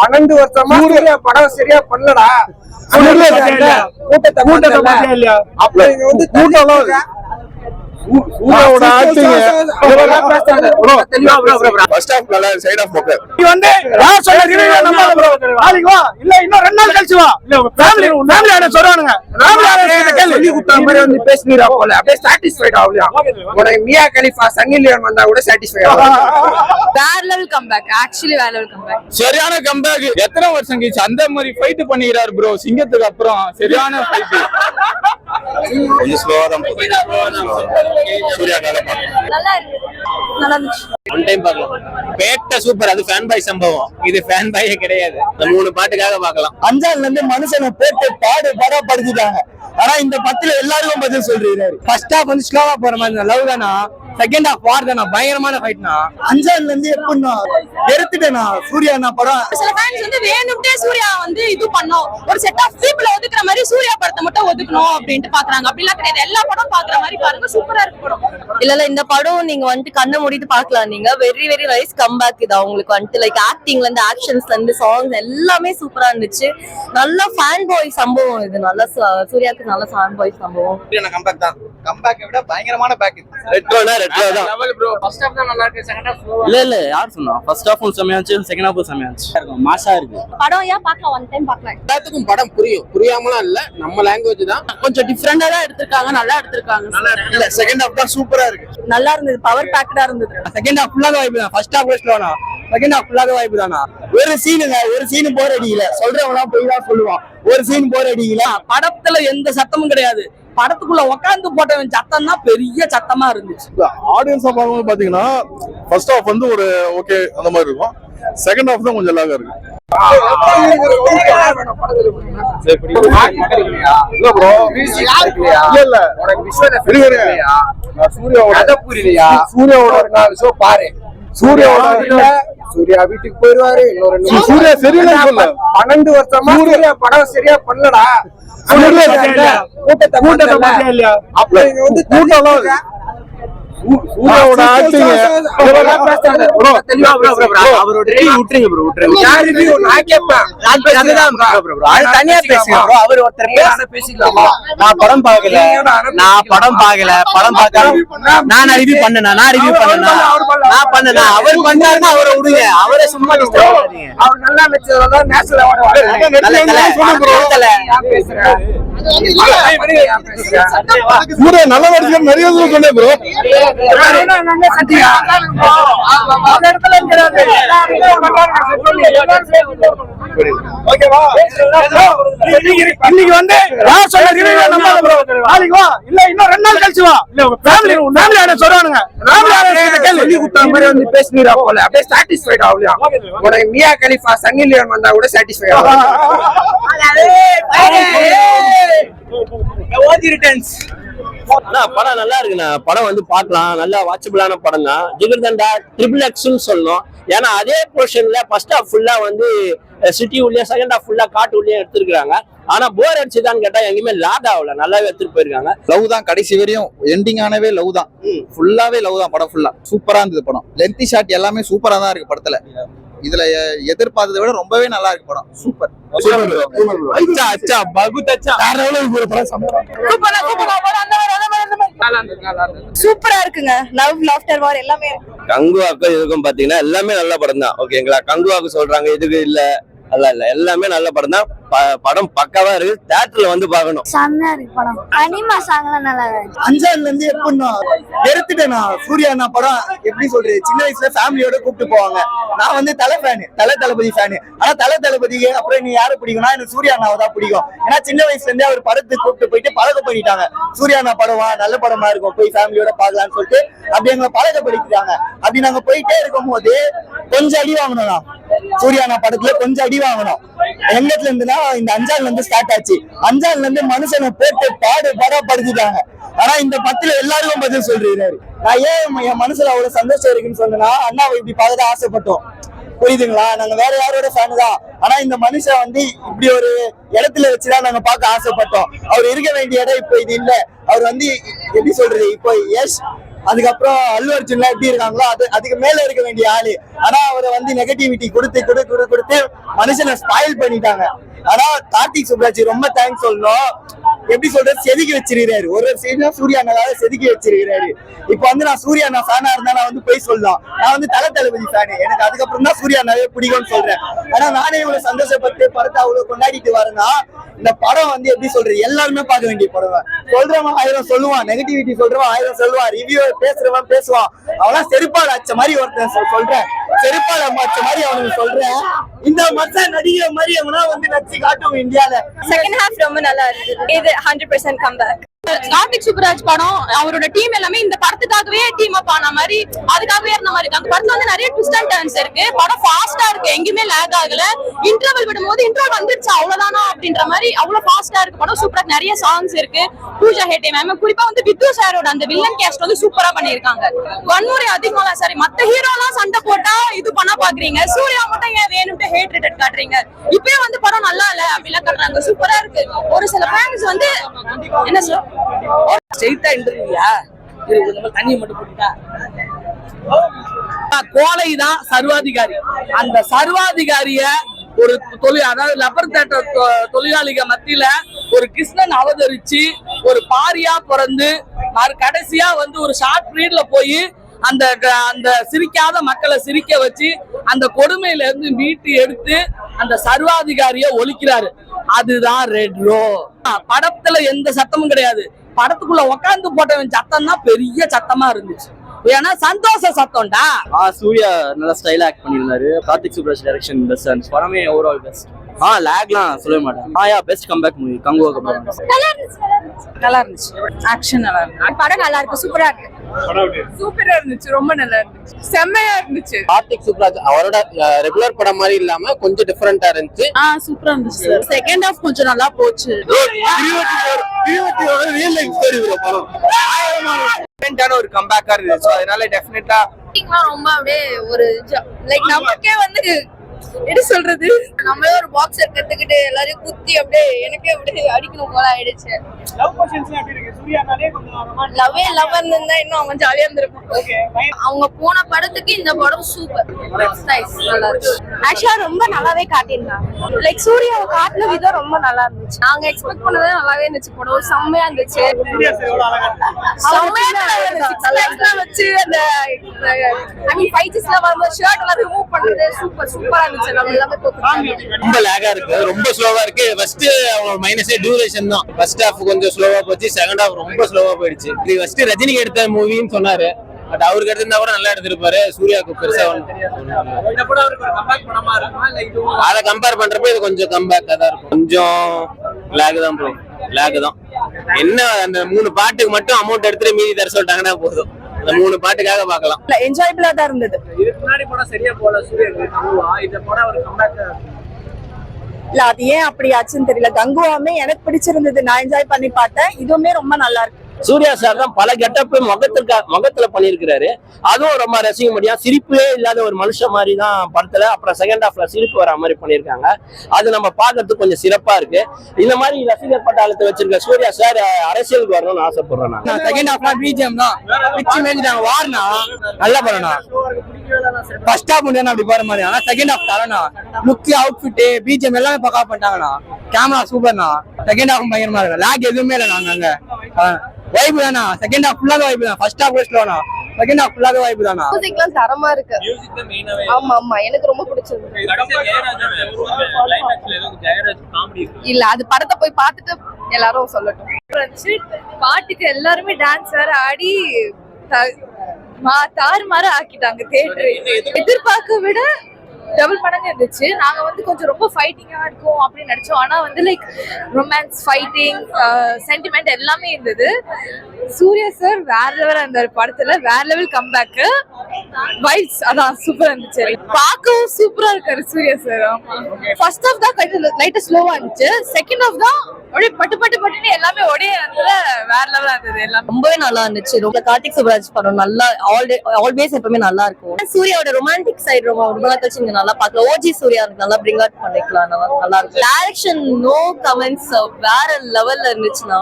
12 வருஷமா படம் சரியா பண்ணலடா. கூட்டத்தை அப்ப நீங்க வந்து சூர்யாவோட ஆக்டிங் ஃபர்ஸ்ட் ஹாஃப் நல்லா சைடு ஆஃப் ஓகே. நீ வந்து நான் சொல்ற ரிவ்யூ நம்பாத ப்ரோ. நாளைக்கு வா இல்ல இன்னும் 2 நாள் கழிச்சு வா. இல்ல ஃபேமிலியோட சொல்றானுங்க. ஃபேமிலியோட கேள்வி சொல்லி குடுத்த மாதிரி வந்து பேசுறீரா போல. அப்படியே சாட்டிஸ்ஃபைட் ஆவலையா? உனக்கு மியா கலிஃபா சன்னி லியோன் வந்தா கூட சாட்டிஸ்ஃபை ஆகும். வேற லெவல் கம்பேக். ஆக்சுவலி வேற லெவல் கம்பேக். சரியான கம்பேக். எத்தனை வருஷம் கழிச்சு அந்த மாதிரி ஃபைட் பண்ணிக்கிறாரு ப்ரோ. சிங்கத்துக்கு அப்புறம் சரியான ஃபைட். கொஞ்சம் ஸ்லோவா தான் சூர்யாக்காக நல்லா இருக்கு. நல்லா இருந்துச்சு. ஒன் டைம் பார்க்கலாம். பேட்ட சூப்பர். அது ஃபேன் பாய் சம்பவம். இது ஃபேன் பாயே கிடையாது. 3 பாட்டுக்காக பார்க்கலாம். அஞ்சான்ல இருந்து மனுஷனை போட்டு படுத்திட்டாங்க. ஆனா இந்த 10ல எல்லாருக்கும் பதில் சொல்றீங்க. ஃபர்ஸ்ட் ஹாஃப் வந்து ஸ்லோவா போற மாதிரி லவ் தானா, செகண்ட் ஹாஃப் வார் தானா, பயங்கரமான ஃபைட்னா. அஞ்சான்ல இருந்து எப்படின்னா எடுத்துட்டேனா சூர்யா படம். சில ஃபேன்ஸ் வந்து வேணும்ட்டே சூர்யா வந்து இது பண்ணோம், ஒரு செட் ஆஃப் பீப்புள ஒதுக்குற மாதிரி சூர்யா படத்தை மட்டும் ஒதுக்கணும் அப்படின்ட்டு பாக்குறாங்க. அப்படிலாம் கிடையாது. எல்லா படம் பாக்குற மாதிரி பாருங்க. சூப்பரா இருக்கு படம். இல்ல இந்த படம் நீங்க வந்துட்டு கண்ணை மூடிட்டு பாக்கலாம். நீங்க வெரி வெரி நைஸ் கம்பேக் இது அவங்களுக்கு வந்துட்டு. லைக் ஆக்டிங்ல இருந்து ஆக்ஷன்ஸ்ல இருந்து சாங்ஸ் எல்லாமே சூப்பரா இருந்துச்சு. நல்ல ஃபேன் பாய் சம்பவம் இது. நல்ல சூர்யாக்கு நல்ல ஃபேன் பாய் சம்பவம். கம்பேக் தான். கம்பேக்கை விட பயங்கரமான பேக் இது. ரெட்ரோ தான் லெவல் ப்ரோ. ஃபர்ஸ்ட் ஹாஃப் தான் நல்லா இருக்கு, செகண்ட் ஹாஃப் ஸ்லோவா. இல்ல யார் சொன்னா? ஃபர்ஸ்ட் ஹாஃப் செமையா இருந்துச்சு, செகண்ட் ஹாஃப் செமையா இருந்துச்சு. மாசா இருக்கு படம். ஏன் பார்க்கலாம், ஒன் டைம் பார்க்கலாம். எல்லாத்துக்கும் படம் புரியும். புரியாமலாம் இல்ல, நம்ம லாங்குவேஜ் தான். கொஞ்சம் டிஃபரெண்டா தான் எடுத்திருக்காங்க. நல்லா எடுத்திருக்காங்க. இல்ல செகண்ட் ஹாஃப் தான் சூப்பரா இருக்கு. நல்லா இருந்தது. பவர் பேக்டா இருந்தது. செகண்ட் ஹாஃப் ஃபுல்லாக வாய்ப்பு தான். ஃபர்ஸ்ட் ஹாஃப் ஸ்லோனா, செகண்ட் ஹாஃப் ஃபுல்லாக வாய்ப்பு தானா. ஒரு சீன் போர் அடிக்கல. சொல்றவங்க போய் தான் சொல்லுவான். ஒரு சீன் போர் அடிக்கல. படத்துல எந்த சத்தமும் கிடையாது. படத்துக்குள்ள உட்காந்து போட்டவன் சத்தம் தான் பெரிய சத்தமா இருந்துச்சு. ஆடியன்ஸா பார்க்கும்போது பாத்தீங்கன்னா ஃபர்ஸ்ட் ஹாஃப் வந்து ஒரு ஓகே அந்த மாதிரி இருக்கும். செகண்ட் ஹாஃப் தான் கொஞ்சம் லாகா இருக்கு. இல்ல ப்ரோ இல்ல உனக்கு விஷுவல் எஃபெக்ட் இல்லையா? சூர்யாவோட கதை புரியலையா? சூர்யாவோட ஒரு 4 ஷோ பாரு. சூர்யா வீட்டுக்கு போயிருவாரு. இன்னொரு சூர்யா சரியில்லை சொல்ல. 12 வருஷமா சூர்யா படம் சரியா பண்ணலடா. கூட்டத்தை அப்ப நீங்க வந்து சூர்யாவோட ஆக்டிங் அவரோட ரிவ்யூ விட்டுருங்க ப்ரோ. யார் ரிவ்யூ நான் கேட்பேன். அதுதான் ப்ரோ. அது தனியா பேசுங்க ப்ரோ. அவர் ஒருத்தர் பேசிக்கலாமா? நான் படம் பார்க்கல. படம் பார்க்காம நான் ரிவ்யூ பண்ணனா? நான் பண்ணனா? அவர் பண்ணாருன்னா அவரை விடுங்க. அவரே சும்மா டிஸ்டர்ப் பண்ணாதீங்க. அவர் நல்லா நடிச்சதால நேஷனல் அவார்ட் சூர்யா நல்ல நடிச்சு நிறைய சொன்னேன் ப்ரோ. இன்னைக்கு வந்து நான் சொல்ற ரிவ்யூ நம்பாத ப்ரோ. நாளைக்கு வா இல்ல இன்னும் 2 நாள் கழிச்சு வா. இல்ல ஃபேமிலியோட சொல்றானுங்க. ஃபேமிலியோட கேள்வி சொல்லி குடுத்த மாதிரி வந்து பேசுறீரா போல. அப்படியே சாட்டிஸ்ஃபைட் ஆவலையா? உனக்கு மியா கலிஃபா சன்னி லியோன் வந்தா கூட சாட்டிஸ்ஃபை ஆகும். படம் நல்லா இருக்குண்ணா. படம் வந்து பார்க்கலாம். நல்லா வாட்சபிளான படம் தான். ஜிகர்தண்டா XXX சொல்லணும். ஏன்னா அதே போர்ஷன்ல ஃபர்ஸ்ட் ஹாஃப் ஃபுல்லா வந்து சிட்டி உள்ளே, செகண்ட் ஹாஃப் ஃபுல்லா காட்டு உள்ளே எடுத்துருக்காங்க. ஆனா போர் அடிச்சுதான்னு கேட்டா எங்கேயுமே லாக் ஆகல. நல்லாவே எடுத்துட்டு போயிருக்காங்க. லவ் தான் கடைசி வரையும். எண்டிங் ஆனவே லவ் தான். ஃபுல்லாவே லவ் தான். படம் ஃபுல்லா சூப்பரா இருந்தது. படம் லென்த்தி ஷாட் எல்லாமே சூப்பரா தான் இருக்கு படத்துல. இதுல எதிர்பார்த்ததை விட ரொம்பவே நல்லா இருக்கு படம். சூப்பர். சூப்பரா இருக்குங்க. லவ், லாஃப்டர், வார் எல்லாமே இருக்கு. கங்குவாக்கு இதுக்கும் பாத்தீங்கன்னா எல்லாமே நல்ல படம் தான். ஓகேங்களா? கங்குவாக்கு சொல்றாங்க, இதுக்கு இல்ல எல்லாமே நல்ல படம் தான். படம் பக்காவா இருக்கு. தியேட்டர்ல வந்து பார்க்கணும். செம்மையா இருக்கு படம். அனிமா சாங்லாம் நல்லா இருக்கு. அஞ்சான்ல இருந்து எப்படின்னா எடுத்துட்டேனா சூர்யா படம் எப்படி சொல்றது, சின்ன வயசுல ஃபேமிலியோட கூப்பிட்டு போவாங்க. நான் வந்து தளபதி ஃபேனு. ஆனா தளபதிக்கு அப்புறம் நீ யாரை பிடிக்கும்னா எனக்கு சூர்யா தான் பிடிக்கும். ஏன்னா சின்ன வயசுல இருந்தே அவர் படத்துக்கு கூப்பிட்டு போயிட்டு பழக்கப்படுத்திட்டாங்க. சூர்யா படமா நல்ல படமா இருக்கும், போய் ஃபேமிலியோட பாக்கலாம்னு சொல்லிட்டு அப்படி எங்களை பழக்கப்படுத்திட்டாங்க. அப்படி நாங்க போயிட்டே இருக்கும் போது கொஞ்சம் அடி வாங்கணும். சூர்யா படத்துல கொஞ்சம் அடி வாங்கணும். எங்கத்துல இருந்துன்னா இந்த அஞ்சான்ல இருந்து ஸ்டார்ட் ஆச்சு. அஞ்சான்ல இருந்து மனுஷனை போட்டு படுத்திட்டாங்க. ஆனா இந்த 10ல எல்லாருக்கும் பதில் சொல்றீங்க. நான் ஏன் என் மனசுல அவ்வளவு சந்தோஷம் இருக்குன்னு சொன்னா, அண்ணாவை இப்படி பார்க்க ஆசைப்பட்டோம். புரியுதுங்களா? நாங்க வேற யாரோட ஃபேனு தான். ஆனா இந்த மனுஷன் வந்து இப்படி ஒரு இடத்துல வச்சுதான் நாங்க பார்க்க ஆசைப்பட்டோம். அவர் இருக்க வேண்டிய இடம் இப்ப இது இல்ல. அவர் வந்து எப்படி சொல்றது, இப்போ அதுக்கப்புறம் அல்லு அர்ஜுன்லாம் எப்படி இருக்காங்களோ அதுக்கு மேல இருக்க வேண்டிய ஆளு. ஆனா அவரை வந்து நெகட்டிவிட்டி கொடுத்து மனுஷனை ஸ்பாயில் பண்ணிட்டாங்க. ஆனா கார்த்திக் சுப்ராஜ் ரொம்ப தேங்க்ஸ் சொல்லணும். எப்படி சொல்றது, செதுக்கி வச்சிருக்கிறாரு. ஒரு சைடுல சூர்யா அண்ணாவை செதுக்கி வச்சிருக்கிறாரு. இப்ப வந்து நான் சூர்யா அண்ணா ஃபேனா இருந்தா நான் வந்து போய் சொல்லலாம், நான் வந்து தளபதி ஃபேனு, எனக்கு அதுக்கப்புறம் தான் சூர்யா அண்ணாவே பிடிக்கும்னு சொல்றேன். ஆனா நானே இவ்வளவு சந்தோஷப்பட்டு படத்தை அவ்வளவு கொண்டாடிட்டு வரேன்னா, இந்த படம் வந்து எப்படி சொல்றது, எல்லாருமே பார்க்க வேண்டிய படம். சொல்றவன் 1000 சொல்லுவான், நெகட்டிவிட்டி சொல்றவன் 1000 சொல்லுவான், ரிவ்யூ பேசுறவன் பேசுவான். அவெல்லாம் செருப்பால் அச்ச மாதிரி ஒருத்தன் சொல்றேன், செருப்பால் அச்ச மாதிரி அவனுக்கு சொல்றேன். இந்த மச்சான் நடிக்கிற மாதிரி அவனா வந்து நடிச்சு காட்டும் இந்தியால. செகண்ட் ஹாஃப் ரொம்ப நல்லா இருந்தது. இது 100% கம்பேக். கார்த்திக் சுப்ராஜ் படம் அவரோட டீம் எல்லாமே இந்த படத்துக்காகவே டீம் அப் ஆன மாதிரி அதுக்காகவே இருந்த மாதிரி இருக்கு. அந்த படத்துல வந்து நிறைய ட்விஸ்ட் அண்ட் டர்ன்ஸ் இருக்கு. படம் ஃபாஸ்டா இருக்கு, எங்கேயுமே லேக் ஆகல. இன்டர்வல் விடும்போது இன்டர்வல் வந்துருச்சு அவ்வளவுதானா அப்படின்ற மாதிரி அவ்வளவு ஃபாஸ்டா இருக்கு படம். சூப்பரா நிறைய சாங்ஸ் இருக்கு. பூஜா ஹெட்டே மேம் குறிப்பா வந்து வித்து சாரோட அந்த வில்லன் கேஸ்ட் வந்து சூப்பரா பண்ணிருக்காங்க. வன்முறை அதிகமா சாரி மத்த ஹீரோ எல்லாம் சண்டை போட்டா இது பண்ண பாக்குறீங்க, சூர்யா மட்டும் ஏன் வேணும்ட்டு ஹேட் ரேட்டட் காட்டுறீங்க. இப்பயே வந்து படம் நல்லா இல்ல அப்படிலாம் காட்டுறாங்க. சூப்பரா இருக்கு. ஒரு சில ஃபேன்ஸ் வந்து என்ன சொல்ற ஸ்ட்ரெயிட்டா இன்டர்வியூயா தண்ணி மட்டும் போட்டுட்டா கோலை தான் சர்வாதிகாரி. அந்த சர்வாதிகாரிய ஒரு தொழில், அதாவது லப்பர் தேட்டர் தொழிலாளிக மத்தியில ஒரு கிருஷ்ணன் அவதரிச்சு ஒரு பாரியா பிறந்து கடைசியா வந்து ஒரு ஷார்ட் பீரியட்ல போய் அந்த அந்த சிரிக்காத மக்களை சிரிக்க வச்சு அந்த கொடுமையில இருந்து மீட்டு எடுத்து அந்த சர்வாதிகாரிய ஒழிக்கிறாரு. அதுதான் ரெட் ரோ. படத்துல எந்த சத்தமும் கிடையாது. படத்துக்குள்ள உட்காந்து போட்டவன் சத்தம் தான் பெரிய சத்தமா இருந்துச்சு. ஏன்னா சந்தோஷ சத்தம்டா. சூர்யா நல்லா ஸ்டைலா ஆக்ட் பண்ணிருந்தாரு. Karthik Subbaraj direction best. படமே ஓவரால் பெஸ்ட். லேக்லாம் சொல்லவே மாட்டேன். பெஸ்ட் கம்பேக் மூவி கங்குவாக்கு அப்புறம். நல்லா இருந்துச்சு. ஆக்ஷன் நல்லா இருக்கு. படம் நல்லா இருக்கு. சூப்பரா இருக்கு. சூப்பரா இருந்துச்சு. ரொம்ப நல்லா இருந்துச்சு. செம்மையா இருந்துச்சு. கார்த்திக் சுப்ராஜ் அவரோட ரெகுலர் படம் மாதிரி இல்லாம கொஞ்சம் டிஃபரெண்டா இருந்துச்சு. சூப்பரா இருந்துச்சு. செகண்ட் ஹாஃப் கொஞ்சம் நல்லா போச்சு. ஒரு கம்பேக்கா இருந்துச்சு. அதனால டெஃபினட்டா ரொம்ப அப்படியே ஒரு லைக் நமக்கே வந்து என்ன சொல்றது, நம்மளே ஒரு பாக்ஸர் கத்துக்கிட்டு எல்லாரையும் குத்தி அப்படியே எனக்கே அப்படியே அடிக்கணும் போல ஆயிடுச்சு. லவ்வே இல்லாம இருந்தா இன்னும் அவங்க ஜாலியா இருந்திருப்பாங்க. அவங்க போன படத்துக்கு இந்த படம் சூப்பர். நல்லா இருக்கு. ஆக்சுவலா ரொம்ப நல்லாவே காட்டியிருந்தாங்க. லைக் சூர்யாவை காட்டின விதம் ரொம்ப நல்லா இருந்துச்சு. நாங்க எக்ஸ்பெக்ட் பண்ணதே நல்லாவே இருந்துச்சு. படம் செம்மையா இருந்துச்சு. வச்சு அந்த ஐ மீன் ஃபைட்ஸ்ல வரும்போது ஷர்ட் எல்லாம் ரிமூவ் பண்றது சூப்பரா இருந்துச்சு. ரொம்ப லேகா இருக்கு, ரொம்ப ஸ்லோவா இருக்கு. ஃபர்ஸ்ட் அவங்க மைனஸே டியூரேஷன் தான். ஃபர்ஸ்ட் ஹாஃப் கொஞ்சம் ஸ்லோவா போச்சு, செகண்ட் ஹாஃப் ரொம்ப ஸ்லோவா போயிடுச்சு. இது ஃபர்ஸ்ட் ரஜினிக்கு எடுத்த மூவின்னு சொன்னாரு, பட் அவருக்கு எடுத்திருந்தா கூட நல்லா எடுத்திருப்பாரு. சூர்யாவுக்கு பெருசா அதை கம்பேர் பண்றப்ப இது கொஞ்சம் கம்பேக்கா தான் இருக்கும். கொஞ்சம் லேக் தான் ப்ரோ, லேக் தான். என்ன அந்த 3 பாட்டுக்கு மட்டும் அமௌண்ட் எடுத்துட்டு மீதி தர சொல்லிட்டாங்கன்னா போதும். அந்த 3 பாட்டுக்காக பார்க்கலாம். என்ஜாயபிளா தான் இருந்தது. இதுக்கு முன்னாடி படம் சரியா போல சூர்யாக்கு. இந்த படம் ஒரு கம்பேக் இல்ல, அது ஏன் அப்படி ஆச்சுன்னு தெரியல. கங்குவாமே எனக்கு பிடிச்சிருந்தது, நான் என்ஜாய் பண்ணி பார்த்தேன். இதுவுமே ரொம்ப நல்லா இருக்கு. சூர்யா சார் தான் பல கெட்டப் முகத்துல பண்ணிருக்கிறாரு. அதுவும் ரொம்ப ரசிக்க முடியும். சிரிப்பே இல்லாத ஒரு மனுஷன் மாதிரி தான் படத்துல. அப்புறம் செகண்ட் ஹாஃப்ல சிரிப்பு வர மாதிரி பண்ணிருக்காங்க. அது நம்ம பாக்குறதுக்கு கொஞ்சம் சிறப்பா இருக்கு. இந்த மாதிரி ரசிகர் பட்டாளத்தை வச்சிருக்க சூர்யா சார் அரசியலுக்கு வரணும்னு ஆசைப்படுறேன். நான் செகண்ட் ஹாஃப்ல பிஜிஎம் தான் பிச்சு மேஞ்சிட்டாங்க. வார்னா நல்லா பண்ணணும். ஃபர்ஸ்ட் ஹாஃப் முடியாது அப்படி போற மாதிரி. ஆனா செகண்ட் ஹாஃப் தரணும். லுக், அவுட்ஃபிட், பிஜிஎம் எல்லாமே பக்கா பண்ணிட்டாங்கண்ணா. கேமரா சூப்பர்ண்ணா. செகண்ட் ஹாஃப் பயங்கரமா இருக்கு. லேக் எதுவுமே இல்லை. நாங்க வைப் தானா. செகண்ட் ஹாஃப் ஃபுல்லாக வைப் தான். ஃபர்ஸ்ட் ஹாஃப் ஸ்லோனா, செகண்ட் ஹாஃப் ஃபுல்லாக வைப் தானா. மியூசிக்லாம் தரமா இருக்கு. ஆமா எனக்கு ரொம்ப பிடிச்சிருக்கு. இல்ல, அது படத்தை போய் பார்த்துட்டு எல்லாரும் சொல்லட்டும். பாட்டுக்கு எல்லாருமே டான்ஸ் வேற ஆடி தாறுமாறு ஆக்கிட்டாங்க தியேட்டர். எதிர்பார்க்க விட டபுள் மடங்கு இருந்துச்சு. நாங்க வந்து கொஞ்சம் ரொம்ப ஃபைட்டிங்கா இருக்கும் அப்படின்னு நினைச்சோம். ஆனா வந்து லைக் ரொமான்ஸ், ஃபைட்டிங், சென்டிமெண்ட் எல்லாமே இருந்தது. சூர்யா சார் வேற லெவலா இருந்தாரு படத்துல. வேற லெவல் கம்பேக். வைப்ஸ் அதான் சூப்பரா இருந்துச்சு. பார்க்கவும் சூப்பரா இருக்காரு சூர்யா சார். ஃபர்ஸ்ட் ஹாஃப் தான் லைட்டா ஸ்லோவா இருந்துச்சு. செகண்ட் ஹாஃப் தான் அப்படியே பட்டுன்னு எல்லாமே ஒரே வேற லெவலா இருந்தது. எல்லாம் ரொம்பவே நல்லா இருந்துச்சு. ரொம்ப கார்த்திக் சுப்ராஜ் படம் நல்லா ஆல்வேஸ் எப்பவுமே நல்லா இருக்கும். சூர்யாவோட ரொமான்டிக் சைடு ரொம்ப கழிச்சு நல்லா பார்க்கலாம். ஓஜி சூர்யா நல்லா பிரிங் அவுட் பண்ணிக்கலாம். நல்லா இருக்கும். டைரக்ஷன் நோ கமெண்ட்ஸ், வேற லெவல்ல இருந்துச்சுன்னா